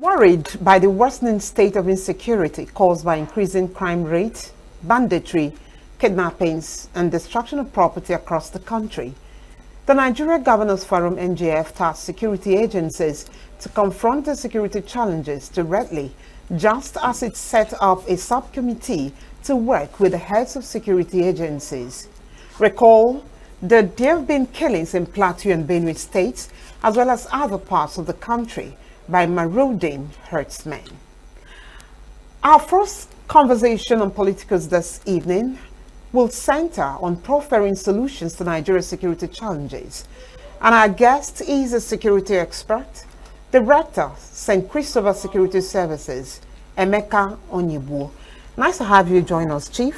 Worried by the worsening state of insecurity caused by increasing crime rate, banditry, kidnappings, and destruction of property across the country, the Nigeria Governors Forum (NGF) tasked security agencies to confront the security challenges directly, just as it set up a subcommittee to work with the heads of security agencies. Recall that there have been killings in Plateau and Benue states, as well as other parts of the country, by marauding herdsmen. Our first conversation on politicals this evening will center on proffering solutions to Nigeria's security challenges. And our guest is a security expert, Director, St. Christopher Security Services, Emeka Onyigbuo. Nice to have you join us, Chief.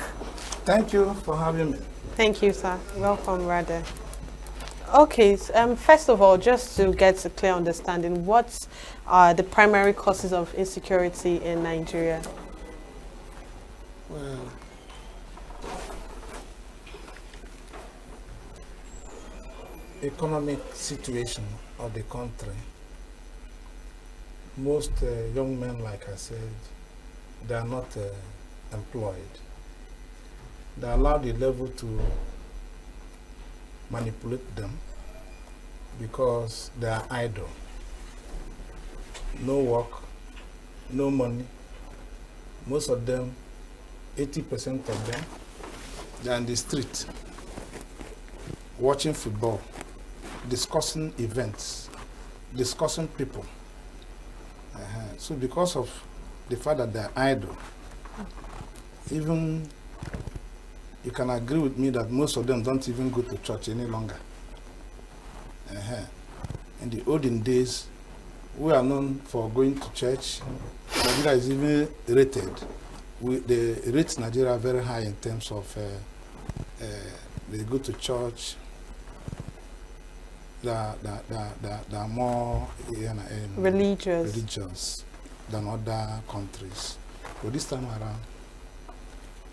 Thank you for having me. Thank you, sir. Welcome, rather. Okay, first of all, just to get a clear understanding, what are the primary causes of insecurity in Nigeria? Well, economic situation of the country. Most young men, like I said, they are not employed. They allow the level to manipulate them because they are idle. No work, no money. Most of them, 80% of them, they are in the street watching football, discussing events, discussing people. So because of the fact that they are idle, even you can agree with me that most of them don't even go to church any longer. In the olden days, we are known for going to church. Nigeria is even rated. The rates Nigeria are very high in terms of they go to church. They are more religious than other countries. But this time around,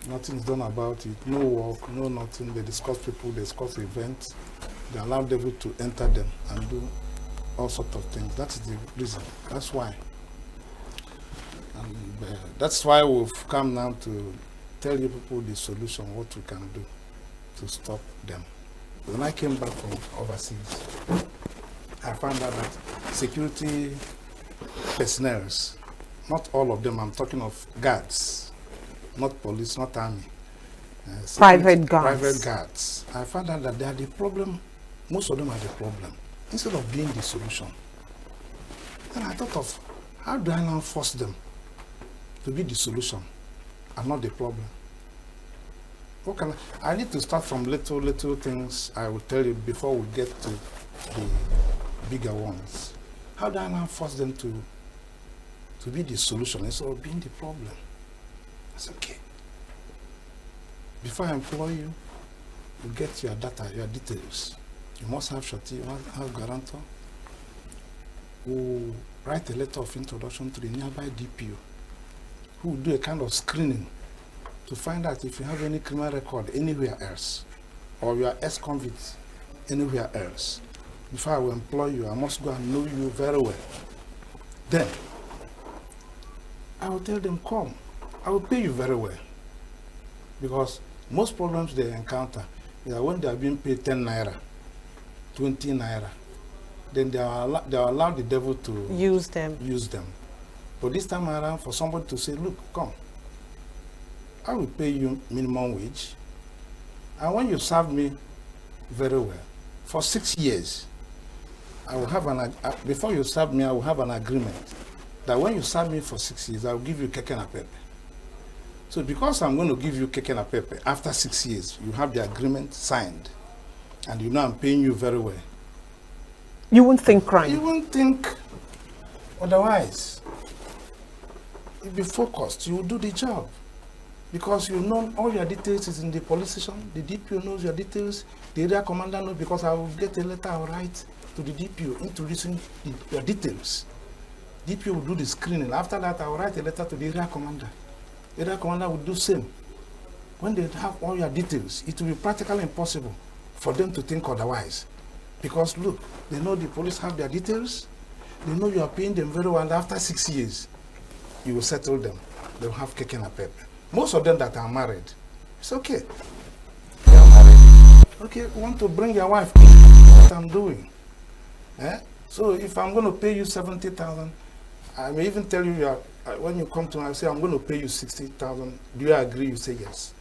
nothing's done about it. No work, no nothing. They discuss people, they discuss events. They allow devil to enter them and do all sorts of things. That is the reason. That's why. And that's why we've come now to tell you people the solution, what we can do to stop them. When I came back from overseas, I found out that security personnel, not all of them, I'm talking of guards, not police, not army. Private guards. Private guards. I found out that they are the problem. Most of them are the problem, instead of being the solution. Then I thought of, how do I now force them to be the solution and not the problem? What can I need to start from little things I will tell you before we get to the bigger ones. How do I now force them to be the solution instead of being the problem? That's okay. Before I employ you, you get your data, your details. You must have surety, you must have guarantor. Who write a letter of introduction to the nearby DPO, who will do a kind of screening to find out if you have any criminal record anywhere else, or you are ex-convict anywhere else. Before I will employ you, I must go and know you very well. Then, I will tell them, come, I will pay you very well. Because most problems they encounter is that when they are being paid 10 naira, 20 naira, then they are allow the devil to use them. But this time around, for somebody to say, look, come, I will pay you minimum wage, and when you serve me very well, for 6 years, I will have before you serve me, I will have an agreement that when you serve me for 6 years, I will give you keke na pepe. So because I'm going to give you keke na pepe, after 6 years, you have the agreement signed, and you know I'm paying you very well. You won't think crime. You won't think otherwise. You'll be focused, you will do the job. Because you know all your details is in the police station, the DPO knows your details, the area commander knows, because I will get a letter I will write to the DPO introducing your details. DPO will do the screening. After that, I will write a letter to the area commander. The area commander will do same. When they have all your details, it will be practically impossible for them to think otherwise. Because look, they know the police have their details, They know you are paying them very well, and after 6 years, you will settle them. They'll have cake and a pep. Most of them that are married, it's okay. They are married. Okay, want to bring your wife in, what I'm doing. So if I'm going to pay you 70,000, I may even tell you, when you come to me, I say, I'm going to pay you 60,000. Do you agree? You say yes.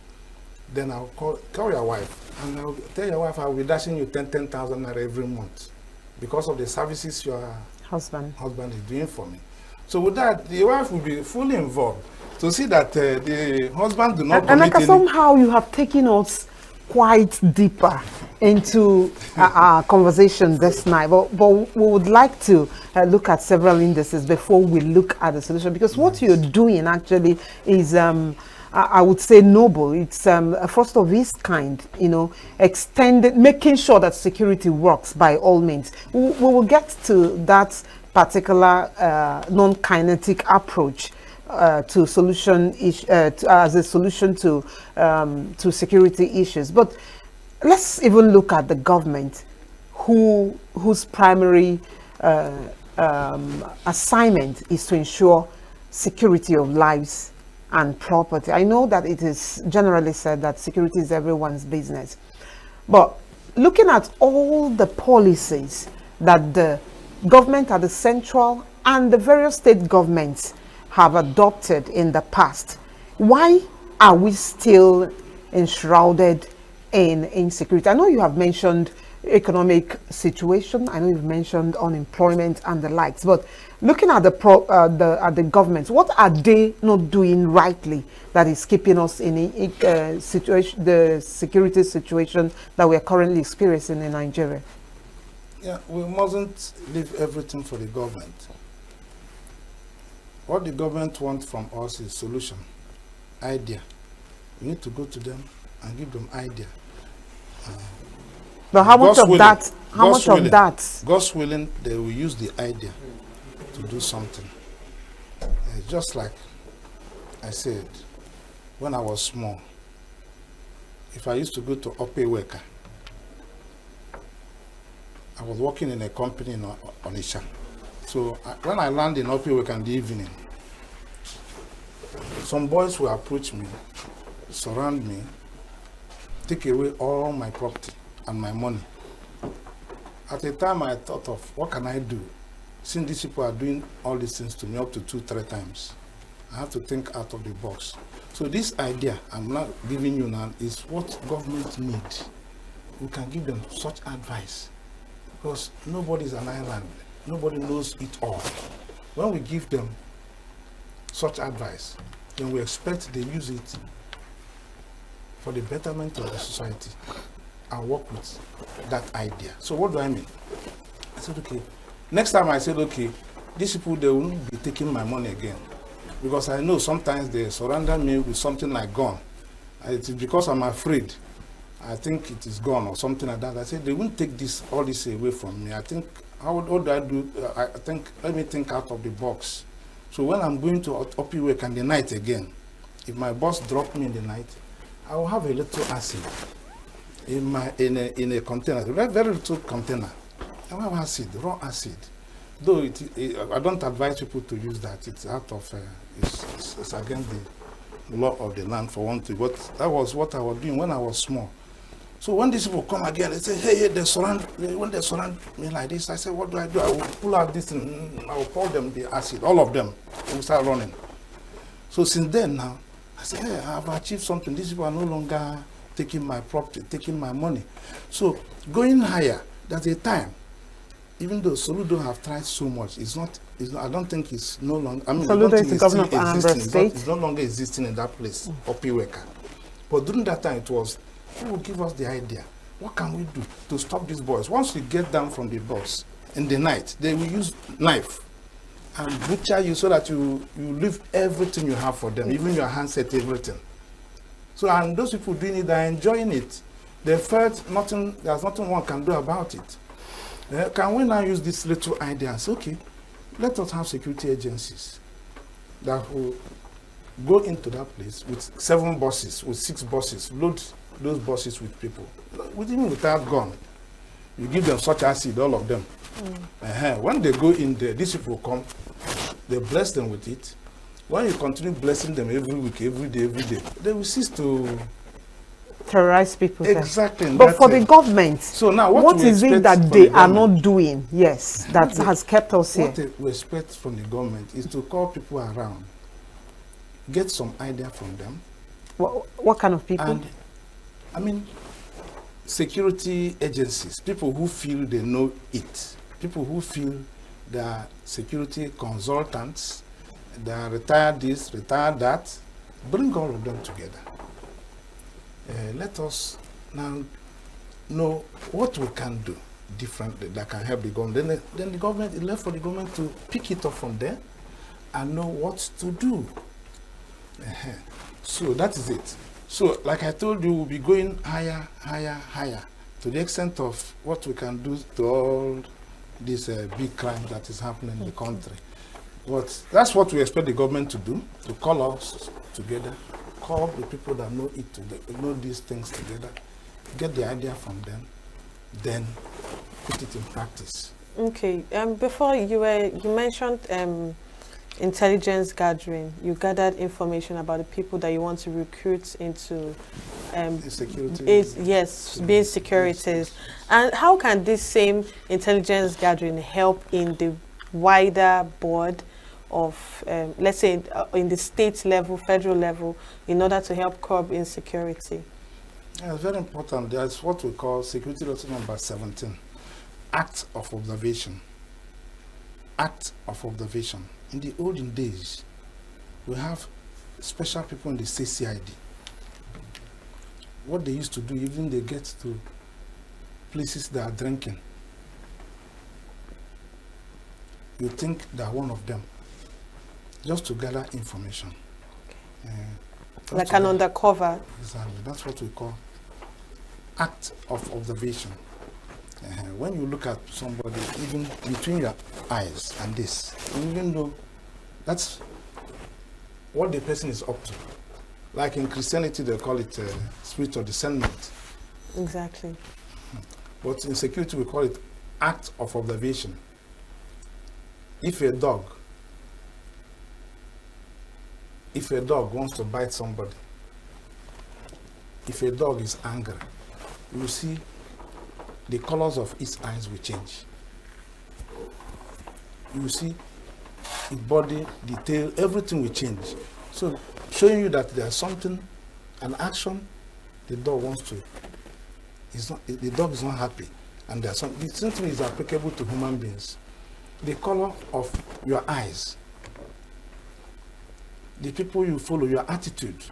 Then I'll call your wife, and I'll tell your wife I'll be dashing you 10,000 every month because of the services your husband is doing for me. So with that, the wife will be fully involved to see that the husband do not commit any... Somehow you have taken us quite deeper into our conversation this night, but we would like to look at several indices before we look at the solution, because what you're doing actually is I would say noble. It's a first of its kind, you know, extended, making sure that security works by all means. We will get to that particular non-kinetic approach to solution as a solution to security issues. But let's even look at the government, whose primary assignment is to ensure security of lives and property. I know that it is generally said that security is everyone's business, but looking at all the policies that the government at the central and the various state governments have adopted in the past, why are we still enshrouded in insecurity? I know you have mentioned economic situation, I know you've mentioned unemployment and the likes, but looking at the governments, what are they not doing rightly that is keeping us in a situation, the security situation that we are currently experiencing in Nigeria? Yeah, we mustn't leave everything for the government. What the government wants from us is solution, idea. We need to go to them and give them idea. But how much of that? How much of that? God's willing, they will use the idea to do something. Just like I said, when I was small, if I used to go to Opeweka, I was working in a company in Onitsha. So when I land in Opeweka in the evening, some boys will approach me, surround me, take away all my property and my money. At the time I thought of, what can I do? Since these people are doing all these things to me up to 2-3 times, I have to think out of the box. So this idea I'm not giving you now is what government needs. We can give them such advice, because nobody is an island. Nobody knows it all. When we give them such advice, then we expect they use it for the betterment of the society and work with that idea. So what do I mean? I said, okay, next time I said, okay, these people, they won't be taking my money again, because I know sometimes they surrender me with something like gun. It's because I'm afraid. I think it is gone or something like that. I said, they won't take all this away from me. I think, what do I do? I think, let me think out of the box. So when I'm going to Opeweka in the night again, if my boss dropped me in the night, I will have a little acid in a container, a very little container. I will have acid, raw acid. Though I don't advise people to use that. It's out of it's against the law of the land for one thing. But that was what I was doing when I was small. So when these people come again, they say, hey, when they surround me like this, I say, what do? I will pull out this thing, I will pour them the acid, all of them, will start running. So since then now, I say, hey, I have achieved something. These people are no longer taking my property, taking my money. So going higher, there's a time, even though Soludo have tried so much, I don't think it's no longer, I mean, Soludo is the governor of Anambra State. It's no longer existing in that place, Opeweka. But during that time, it was, who will give us the idea? What can we do to stop these boys? Once we get down from the bus in the night, they will use knife and butcher you so that you leave everything you have for them, even your handset, everything. So, and those people doing it, they're enjoying it. They felt there's nothing one can do about it. Can we now use this little idea and say, okay, let us have security agencies that will go into that place with 7 buses, with 6 buses, load those buses with people, even without gun. You give them such acid, all of them, When they go in there, these people come, they bless them with it. When you continue blessing them every week, every day, they will cease to terrorize people. Exactly. But for the government, so now what is it that they are not doing? Yes, that has kept us here. What we expect from the government is to call people around, get some idea from them. What kind of people? And I mean, security agencies, people who feel they know it, people who feel they are security consultants, they are retired this, retired that, bring all of them together. Let us now know what we can do differently that can help the government. Then the government is left for the government to pick it up from there and know what to do. So that is it. So like I told you, we'll be going higher, higher, higher to the extent of what we can do to all these big crimes that is happening in the country. But that's what we expect the government to do, to call us together, call the people that know it, to know these things together, get the idea from them, then put it in practice. Okay. Before you mentioned intelligence gathering. You gathered information about the people that you want to recruit into security. Yes, being securities. And how can this same intelligence gathering help in the wider board of, let's say, in the state level, federal level, in order to help curb insecurity? Yeah, it's very important. There's what we call Security Law Number 17, Act of Observation. Act of Observation. In the olden days, we have special people in the CCID. What they used to do, even they get to places that are drinking, you think they're one of them, just to gather information. Like an undercover. Exactly. That's what we call act of observation. When you look at somebody, even between your eyes and this, you even know that's what the person is up to. Like in Christianity, they call it spirit of discernment. Exactly. But in security, we call it act of observation. If a dog wants to bite somebody, if a dog is angry, you see the colors of its eyes will change. You see its body, the tail, everything will change. So showing you that there's something, an action the dog wants to, the dog is not happy. And there's some, the same thing is applicable to human beings. The color of your eyes, the people you follow, your attitude,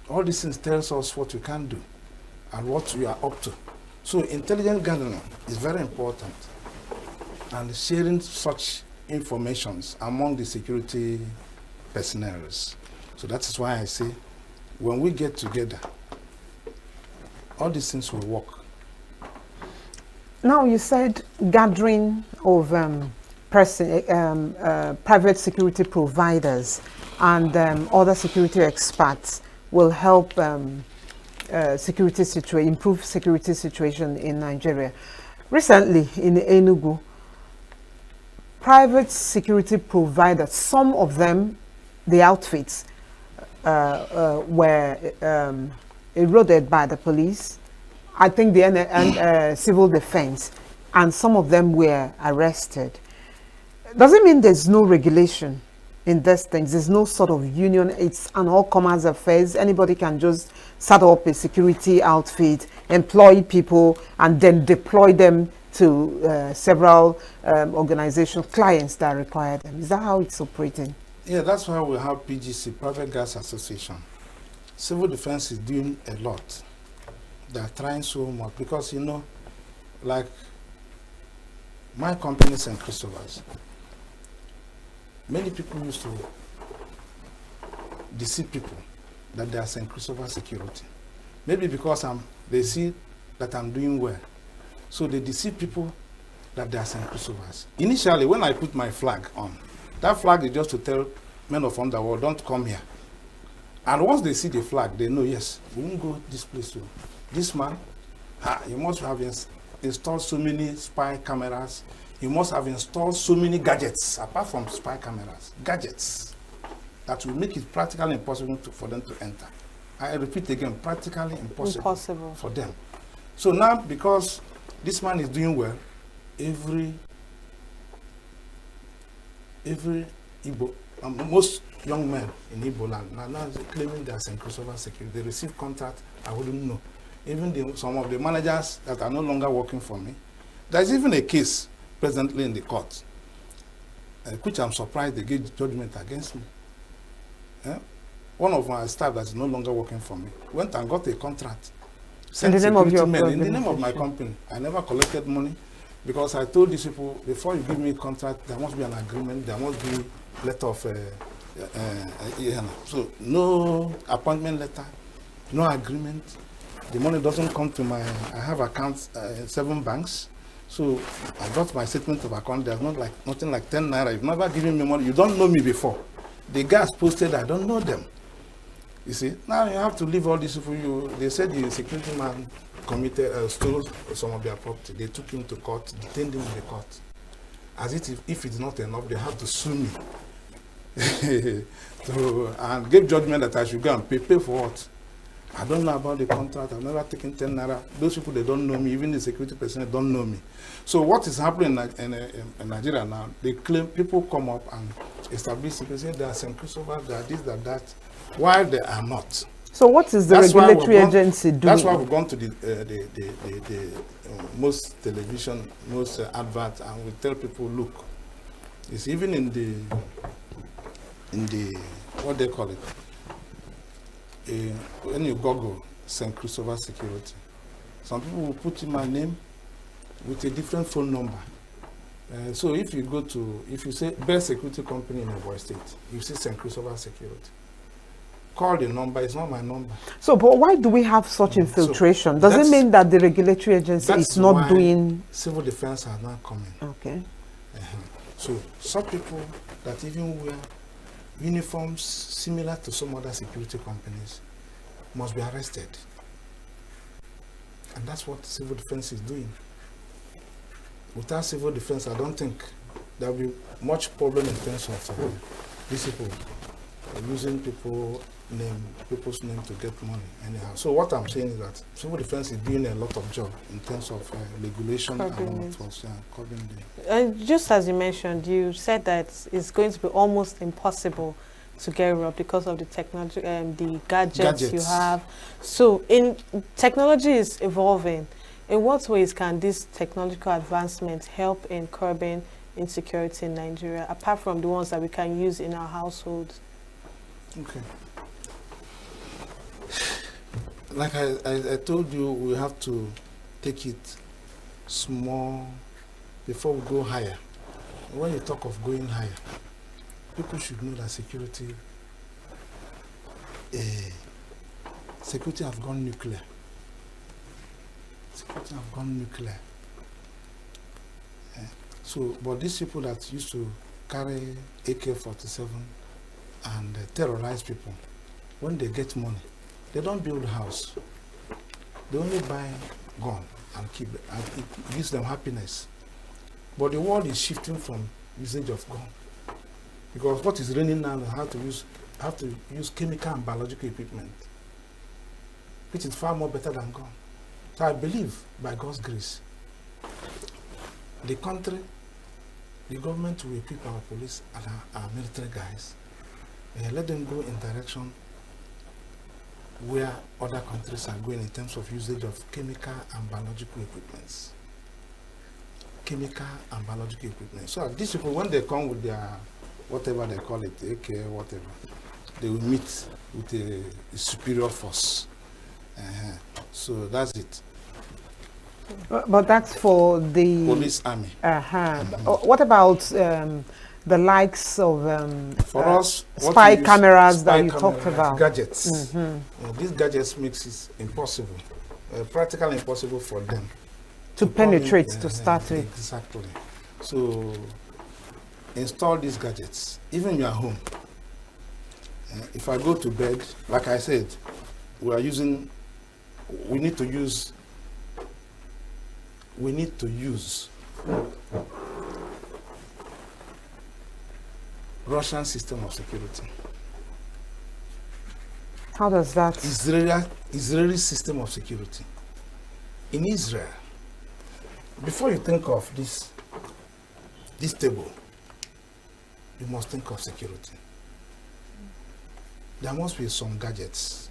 all these things tells us what you can do and what you are up to. So intelligence gathering is very important, and sharing such informations among the security personnel. So that is why I say, when we get together, all these things will work. Now you said gathering of private security providers and other security experts will help improve security situation in Nigeria. Recently in Enugu, private security providers, some of them, the outfits, were eroded by the police, I think the civil defense, and some of them were arrested. Does it mean there's no regulation in these things? There's no sort of union, it's an all-comers affairs. Anybody can just set up a security outfit, employ people, and then deploy them to several organizational clients that require them. Is that how it's operating? Yeah, that's why we have PGC, Private Gas Association. Civil defense is doing a lot. They're trying so much because, you know, like my company, St. Christopher's, many people used to deceive people that they are St. Christopher Security. Maybe because they see that I'm doing well. So they deceive people that they are St. Christopher's. Initially, when I put my flag on, that flag is just to tell men of underworld, don't come here. And once they see the flag, they know, yes, we won't go this place too. This man, you must have installed so many spy cameras. he must have installed so many gadgets, apart from spy cameras, gadgets, that will make it practically impossible for them to enter. I repeat again, practically impossible for them. So now, because this man is doing well, every Igbo, most young men in Igbo land now claiming they are Crossover security. They receive contract, I wouldn't know. Even some of the managers that are no longer working for me. There's even a case presently in the court, which I'm surprised they gave judgment against me. One of my staff that is no longer working for me went and got a contract. In the name of your men, in the name of my company. I never collected money because I told these people, before you give me a contract, there must be an agreement, there must be letter of so no appointment letter, no agreement. The money doesn't come to my, I have accounts in 7 banks. So I got my statement of account. There's nothing like 10 naira. You've never given me money. You don't know me before. The guys posted, I don't know them. You see, now you have to leave all these people. They said the security man stole some of their property. They took him to court, detained him in the court. As if it's not enough, they have to sue me. And gave judgment that I should go and pay for what? I don't know about the contract. I've never taken 10 naira. Those people, they don't know me. Even the security personnel don't know me. So what is happening in Nigeria now, they claim people come up and establish security, say they are Crossover, they are this, they are that, while they are not. So what is the regulatory agency doing? That's why we've gone to the most television, most adverts, and we tell people, look, it's even in the what they call it, when you Google Crossover security, some people will put in my name with a different phone number. So if you go to, if you say best security company in Oyo State, you see Crossover security. Call the number, it's not my number. So, but why do we have such infiltration? Does it mean that the regulatory agency is not doing? Civil defense are now coming. Okay. So, some people that even wear uniforms similar to some other security companies must be arrested. And that's what civil defense is doing. Without civil defense, I don't think there will be much problem in terms of these people using people's name to get money anyhow. So what I'm saying is that civil defense is doing a lot of job in terms of regulation and covering the. And just as you mentioned, you said that it's going to be almost impossible to get robbed because of the technology and the gadgets you have. So technology is evolving. In what ways can this technological advancement help in curbing insecurity in Nigeria, apart from the ones that we can use in our households? Okay. Like I told you, we have to take it small before we go higher. When you talk of going higher, people should know that security have gone nuclear. Security have gone nuclear. So, but these people that used to carry AK-47 and terrorize people, when they get money, they don't build a house. They only buy gun and keep it, and it gives them happiness. But the world is shifting from usage of gun, because what is raining now, have to use chemical and biological equipment, which is far more better than gun. So I believe, by God's grace, the country, the government will equip our police and our military guys. Let them go in direction where other countries are going in terms of usage of chemical and biological equipments. Chemical and biological equipment. So these people, when they come with their, whatever they call it, AK, whatever, they will meet with a superior force. So that's it. But that's for the police army. What about the likes of for us, spy cameras that you talked about? Gadgets. These gadgets makes it impossible, practically impossible for them to penetrate to start with. Exactly. So install these gadgets, even in your home. If I go to bed, like I said, we need to use Russian system of security. How does that? Israeli system of security. In Israel, before you think of this table, you must think of security. There must be some gadgets.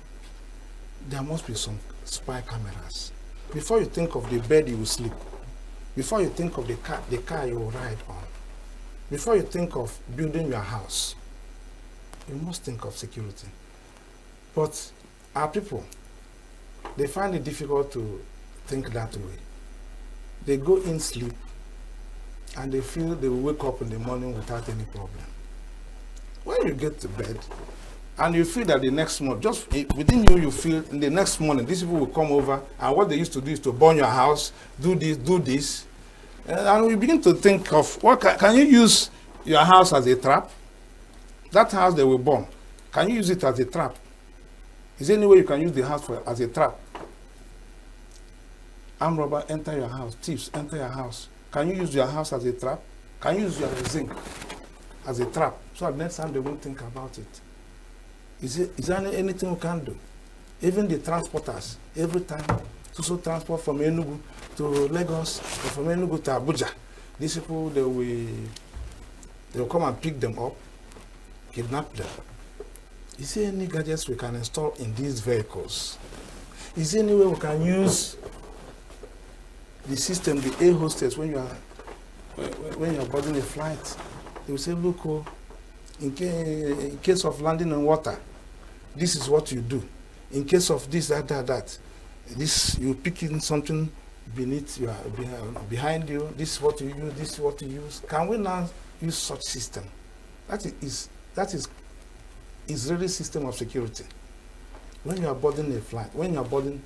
There must be some spy cameras. Before you think of the bed you will sleep, before you think of the car you will ride on, before you think of building your house, you must think of security. But our people, they find it difficult to think that way. They go in sleep and they feel they will wake up in the morning without any problem. When you get to bed and you feel that the next morning, just within you feel in the next morning, these people will come over and what they used to do is to burn your house, do this. And we begin to think of, what can you use your house as a trap? That house they will burn, can you use it as a trap? Is there any way you can use the house as a trap? Armed robber enter your house, thieves enter your house. Can you use your house as a trap? Can you use your zinc as a trap? So at next time they won't think about it. Is there anything we can do? Even the transporters, every time, to transport from Enugu to Lagos, or from Enugu to Abuja, these people, they will come and pick them up, kidnap them. Is there any gadgets we can install in these vehicles? Is there any way we can use the system, the air hostess, when you are boarding a flight? They will say, look, in case of landing on water, this is what you do. In case of this, that. This, you pick in something beneath you, behind you. This is what you use. This is what you use. Can we now use such system? That is Israeli system of security. When you are boarding a flight, when you are boarding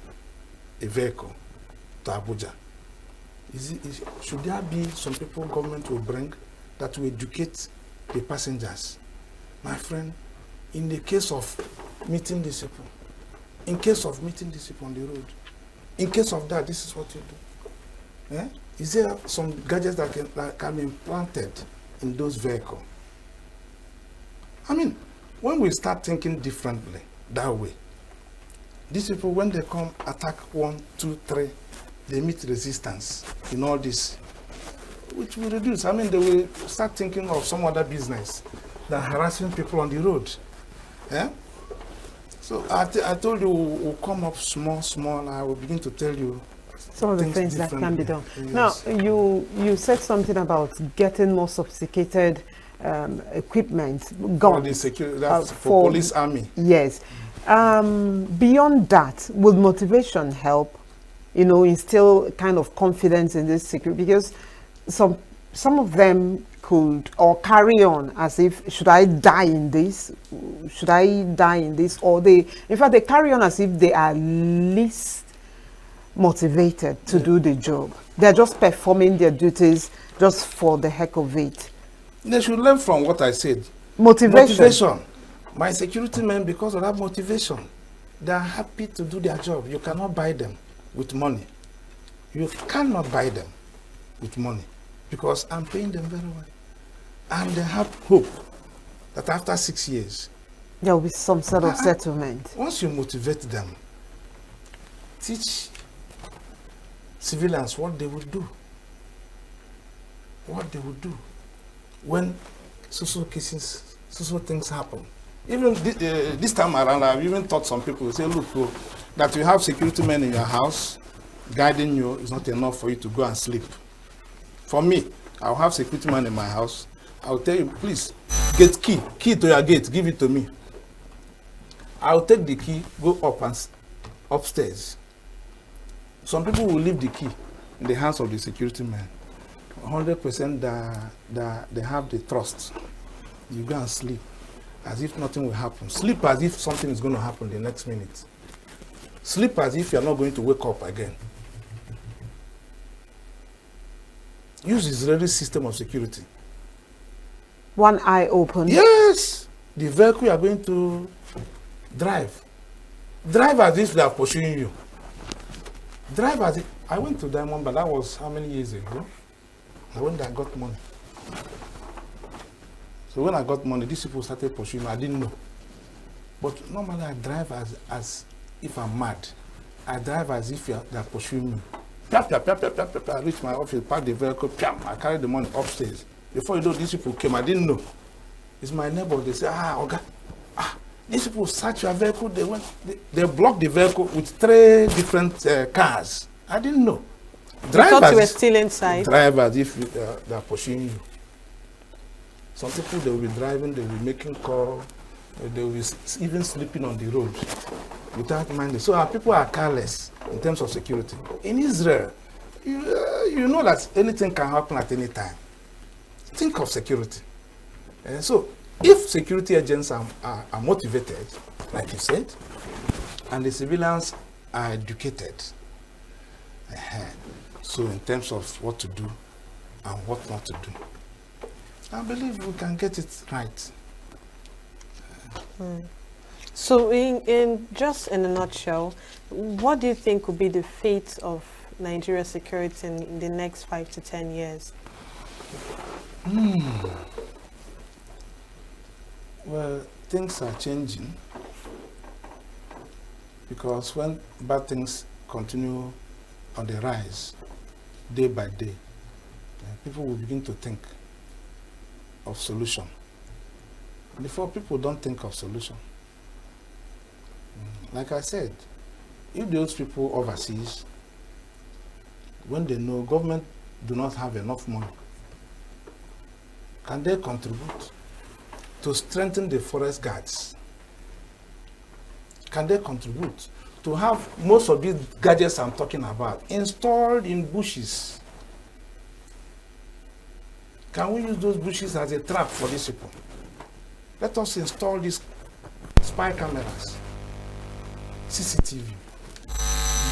a vehicle to Abuja, should there be some people government will bring that will educate the passengers? My friend, in the case of meeting these people, in case of meeting these people on the road, in case of that, this is what you do. Yeah? Is there some gadgets that can be implanted in those vehicles? I mean, when we start thinking differently that way, these people, when they come attack 1, 2, 3, they meet resistance in all this, which will reduce. I mean, they will start thinking of some other business than harassing people on the road. Yeah? So I told you we'll come up small, and I will begin to tell you some of the things that can be done. Yes. Now, you said something about getting more sophisticated equipment, guns. For police army. Yes. Beyond that, will motivation help, instill kind of confidence in this security? Because some of them could or carry on as if, should I die in this? Should I die in this? Or in fact, they carry on as if they are least motivated to do the job. They're just performing their duties just for the heck of it. They should learn from what I said. Motivation. My security men, because of that motivation, they are happy to do their job. You cannot buy them with money. You cannot buy them with money because I'm paying them very well. And they have hope that after 6 years, there will be some sort of settlement. Once you motivate them, teach civilians what they will do. What they will do when social cases, social things happen. Even this time around, I've even taught some people, say, look, that you have security men in your house guiding you is not enough for you to go and sleep. For me, I'll have security man in my house. I'll tell you, please, get key to your gate, give it to me. I'll take the key, go up and upstairs. Some people will leave the key in the hands of the security man. 100% that they have the trust. You go and sleep as if nothing will happen. Sleep as if something is going to happen the next minute. Sleep as if you're not going to wake up again. Use Israeli system of security. One eye open. Yes! The vehicle you are going to drive. Drive as if they are pursuing you. Drive as if... I went to Diamond, but that was how many years ago? I went there and got money. So when I got money, these people started pursuing me. I didn't know. But normally I drive as if I'm mad. I drive as if they're pursuing me. Pap, pap, pap, pap, pap, pap. I reach my office, park the vehicle, pap, I carry the money upstairs. Before you know, these people came. I didn't know. It's my neighbor. They say, Oga, these people search your vehicle. They blocked the vehicle with 3 different cars. I didn't know. You thought you were still inside? Drive as if they're pursuing you. Some people, they will be driving, they will be making calls, they will be even sleeping on the road without minding. So our people are careless in terms of security. In Israel, you know that anything can happen at any time. Think of security. So if security agents are motivated, like you said, and the civilians are educated, so in terms of what to do and what not to do, I believe we can get it right. So in just in a nutshell, what do you think will be the fate of Nigeria's security in the next 5 to 10 years? Well, things are changing, because when bad things continue on the rise day by day, people will begin to think of solution. Before, people don't think of solution. Like I said, if those people overseas, when they know government do not have enough money, can they contribute to strengthen the forest guards? Can they contribute to have most of these gadgets I'm talking about installed in bushes? Can we use those bushes as a trap for these people? Let us install these spy cameras, CCTV,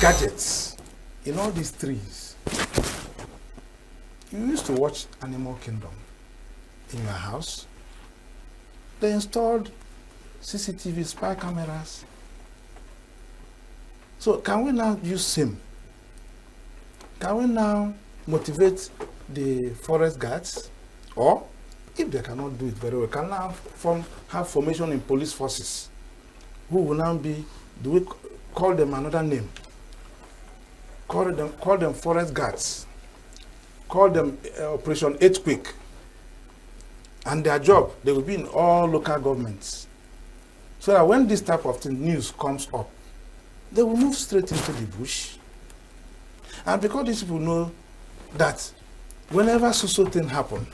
gadgets in all these trees. You used to watch Animal Kingdom in your house. They installed CCTV, spy cameras. So can we now use SIM? Can we now motivate the forest guards? Or, if they cannot do it very well, can now have formation in police forces, who will now be, do we call them another name? Call them forest guards. Call them Operation Earthquake. And their job, they will be in all local governments. So that when this type of news comes up, they will move straight into the bush. And because these people know that whenever so thing happen,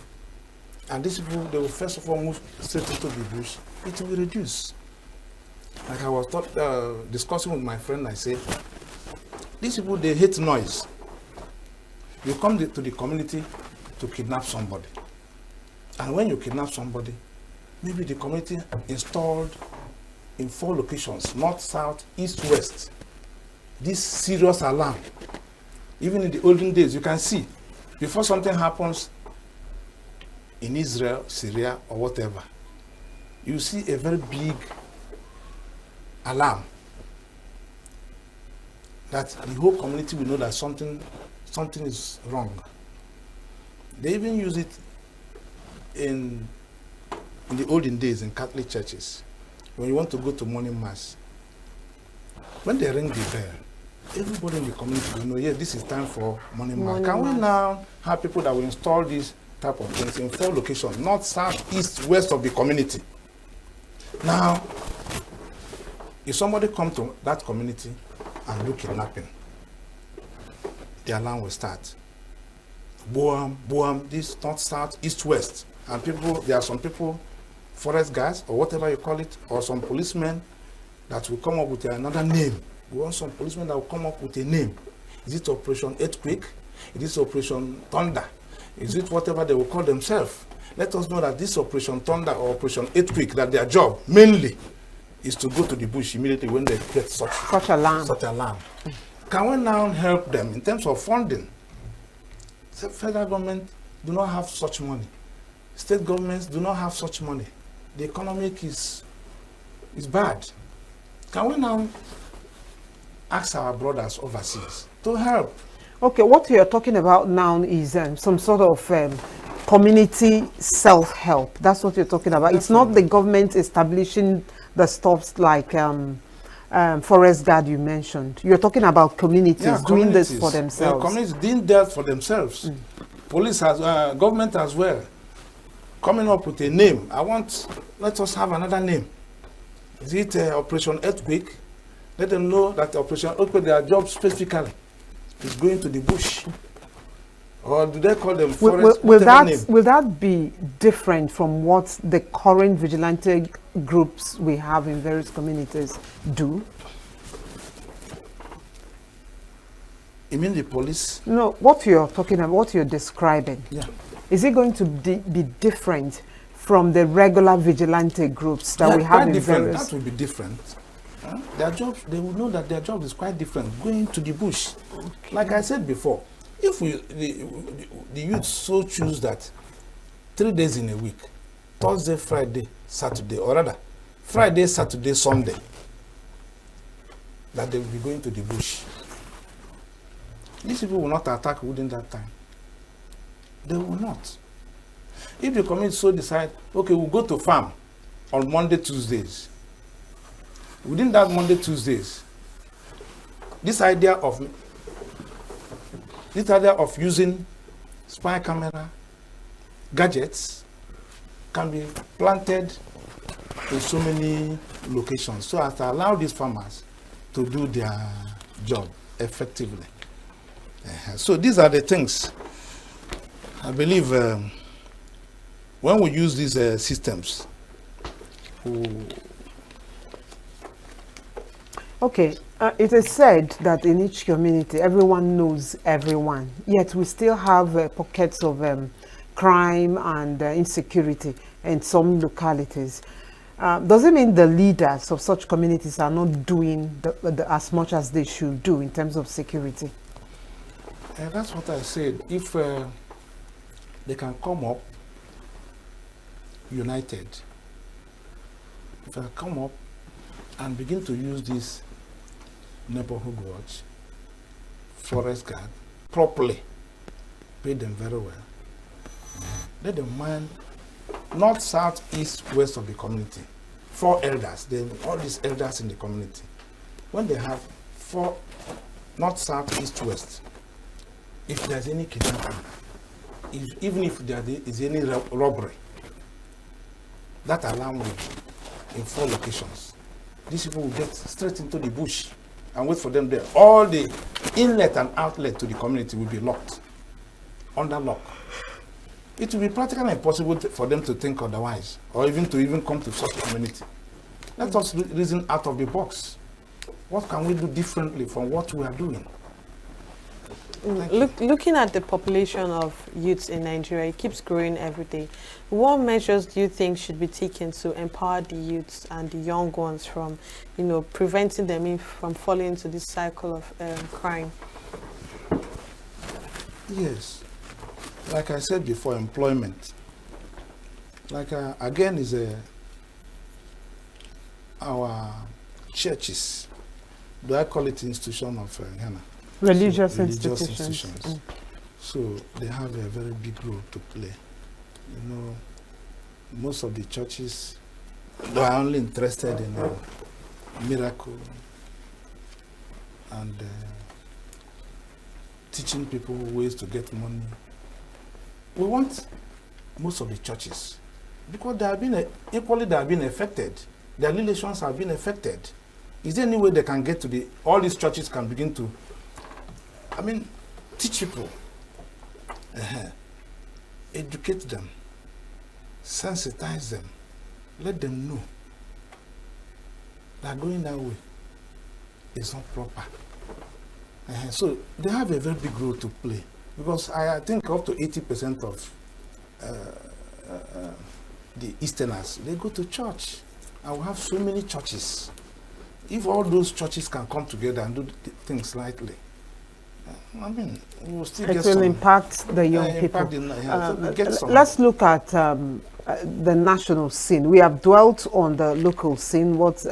and these people, they will first of all move straight into the bush, it will reduce. Like I was discussing with my friend, I said, these people, they hate noise. You come to the community to kidnap somebody. And when you kidnap somebody, maybe the community installed in 4 locations, north, south, east, west, this serious alarm. Even in the olden days, you can see, before something happens in Israel, Syria, or whatever, you see a very big alarm that the whole community will know that something is wrong. They even use it in the olden days in Catholic churches. When you want to go to morning mass, when they ring the bell, everybody in the community will know, yeah, this is time for morning mass. Can we now have people that will install these type of things in 4 locations, north, south, east, west of the community? Now, if somebody come to that community and do kidnapping, the alarm will start. Boom, boom, this north, south, east, west. And people, there are some people, forest guards or whatever you call it, or some policemen that will come up with another name. We want some policemen that will come up with a name. Is it Operation Earthquake? Is it Operation Thunder? Is it whatever they will call themselves? Let us know that this Operation Thunder or Operation Earthquake, that their job mainly is to go to the bush immediately when they get such alarm. Can we now help them in terms of funding? The federal government do not have such money. State governments do not have such money. The economic is bad. Can we now ask our brothers overseas to help? Okay, what you're talking about now is some sort of community self-help. That's what you're talking about. It's not the government establishing the stuffs like forest guard you mentioned. You're talking about communities doing this for themselves. Communities doing that for themselves. Police has, government as well, coming up with a name. Let us have another name. Is it Operation Earthquake? Let them know that Operation Earthquake, their job specifically is going to the bush. Or do they call them forest? Will that be different from what the current vigilante groups we have in various communities do? You mean the police? No, what you're talking about, what you're describing. Yeah. Is it going to be different from the regular vigilante groups that we have in various? That will be different. Their jobs, they will know that their job is quite different, going to the bush. Okay. Like I said before, if the youth so choose that 3 days in a week, Thursday, Friday, Saturday, or rather, Friday, Saturday, Sunday, that they will be going to the bush. These people will not attack within that time. They will not. If the community so decide, okay, we'll go to farm on Monday, Tuesdays. Within that Monday, Tuesdays, this idea of using spy camera, gadgets, can be planted in so many locations so as to allow these farmers to do their job effectively. So these are the things I believe when we use these systems. Okay, it is said that in each community everyone knows everyone, yet we still have pockets of crime and insecurity in some localities. Does it mean the leaders of such communities are not doing as much as they should do in terms of security? That's what I said. If they can come up united, if they come up and begin to use this neighborhood watch, forest guard, properly, pay them very well. Let them mind north, south, east, west of the community. 4 elders, all these elders in the community. When they have 4 north, south, east, west, if there's any kidnapping, even if there is any robbery, that alarm will in 4 locations. These people will get straight into the bush and wait for them there. All the inlet and outlet to the community will be locked, under lock. It will be practically impossible for them to think otherwise, or even to come to such a community. Let us reason out of the box. What can we do differently from what we are doing? Looking at the population of youths in Nigeria, it keeps growing every day. What measures do you think should be taken to empower the youths and the young ones from, preventing them from falling into this cycle of crime? Yes, like I said before, employment. Like again, is our churches. Do I call it institution of Ghana? Religious institutions. So they have a very big role to play. Most of the churches, they are only interested in miracle and teaching people ways to get money. We want most of the churches, because they have been affected. Their relations have been affected. Is there any way they can get to all these churches can begin to teach people, educate them, sensitize them, let them know that going that way is not proper. So they have a very big role to play, because I think up to 80% of the Easterners, they go to church, and we have so many churches. If all those churches can come together and do things slightly, we will still get some. It will impact the young people. Let's look at the national scene. We have dwelt on the local scene, what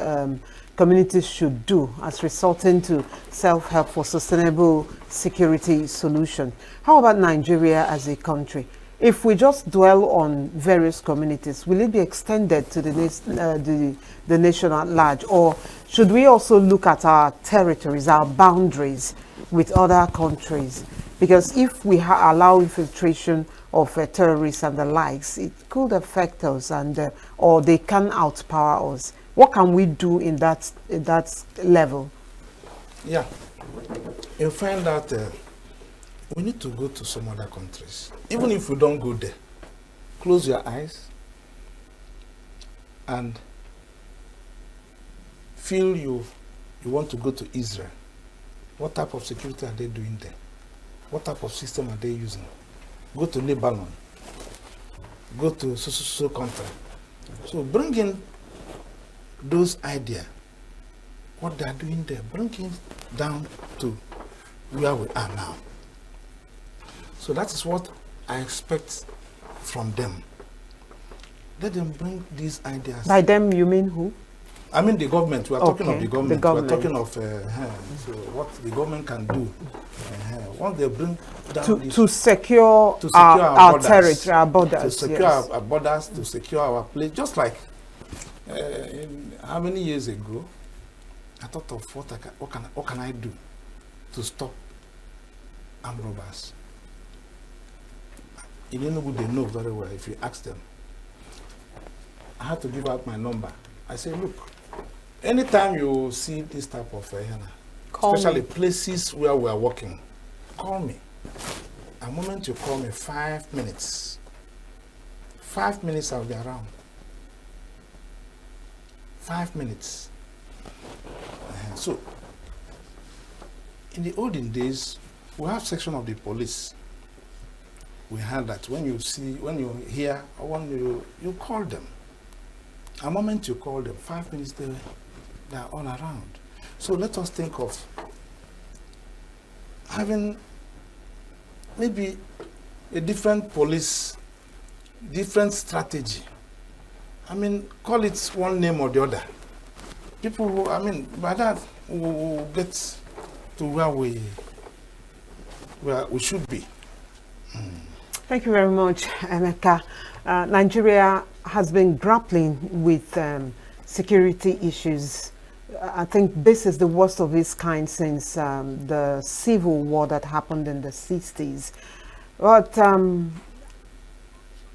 communities should do as resulting to self-help for sustainable security solution. How about Nigeria as a country? if we just dwell on various communities, will it be extended to the nation at large, or should we also look at our territories, our boundaries with other countries? Because if we allow infiltration of terrorists and the likes, it could affect us, and or they can outpower us. What can we do in that level? Yeah, you find that we need to go to some other countries. Even if we don't go there, close your eyes and feel you want to go to Israel. What type of security are they doing there? What type of system are they using? Go to Lebanon. Go to so country. So bring in those ideas, what they are doing there, bring it down to where we are now. So that is what I expect from them. Let them bring these ideas. By them, you mean who? I mean the government. We are talking of the government. We are talking of Mm-hmm. so what the government can do. Once they bring down to secure our borders, territory, our borders. To secure yes. our borders, to secure our place. Just like how many years ago, I thought of what can I do to stop armed robbers. In Enugu, they know very well. If you ask them, I had to give out my number. I say, look, anytime you see this type of especially places where we are working, call me. The moment you call me, 5 minutes. 5 minutes I'll be around. 5 minutes. So, in the olden days, we have section of the police. We had that when you hear, or when you call them. The moment you call them, 5 minutes they are all around. So let us think of having maybe a different police, different strategy. I mean, call it one name or the other. People who, I mean, by that we will get to where we should be. Thank you very much, Emeka. Nigeria has been grappling with security issues. I think this is the worst of its kind since the civil war that happened in the 60s. But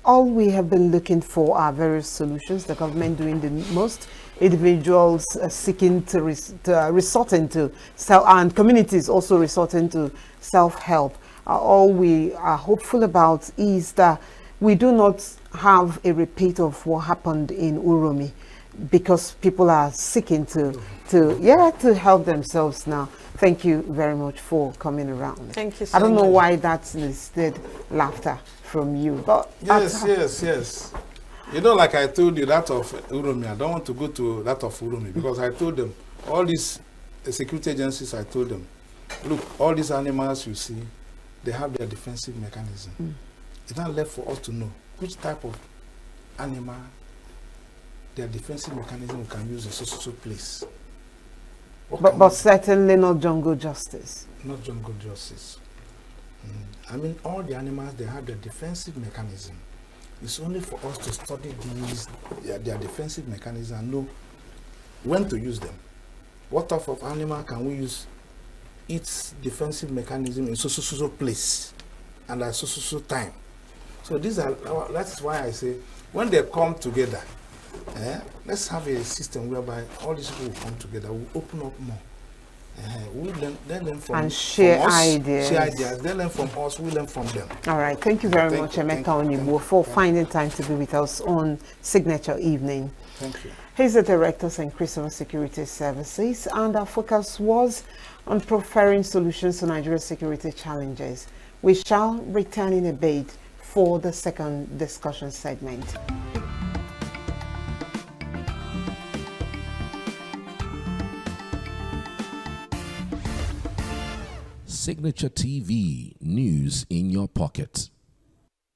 all we have been looking for are various solutions, the government doing the most, individuals seeking to resorting to self, and communities also resorting to self-help. All we are hopeful about is that we do not have a repeat of what happened in Uromi, because people are seeking to help themselves now. Thank you very much for coming around. Thank you so much. I don't know much. why that's instead laughter from you, but yes. You know, like I told you, that of Uromi, I don't want to go to that of Uromi, because I told them, all these security agencies, I told them, look, all these animals you see, they have their defensive mechanism. It's not left for us to know which type of animal, their defensive mechanism we can use in so place. But certainly not jungle justice. Not jungle justice. I mean, all the animals, they have their defensive mechanism. It's only for us to study their defensive mechanism and know when to use them. What type of animal can we use its defensive mechanism in so place and at so time. So that's why I say, when they come together, let's have a system whereby all these people will come together, we'll open up more. We learn from, and share us, ideas. Share ideas. They learn from us, we learn from them. All right. Thank you very much, Emeka Onyigbuo, for finding time to be with us on Signature Evening. Thank you. He's the Director of St. Christopher Security Services, and our focus was on proffering solutions to Nigeria's security challenges. We shall return in a bit for the second discussion segment. Signature TV, news in your pocket.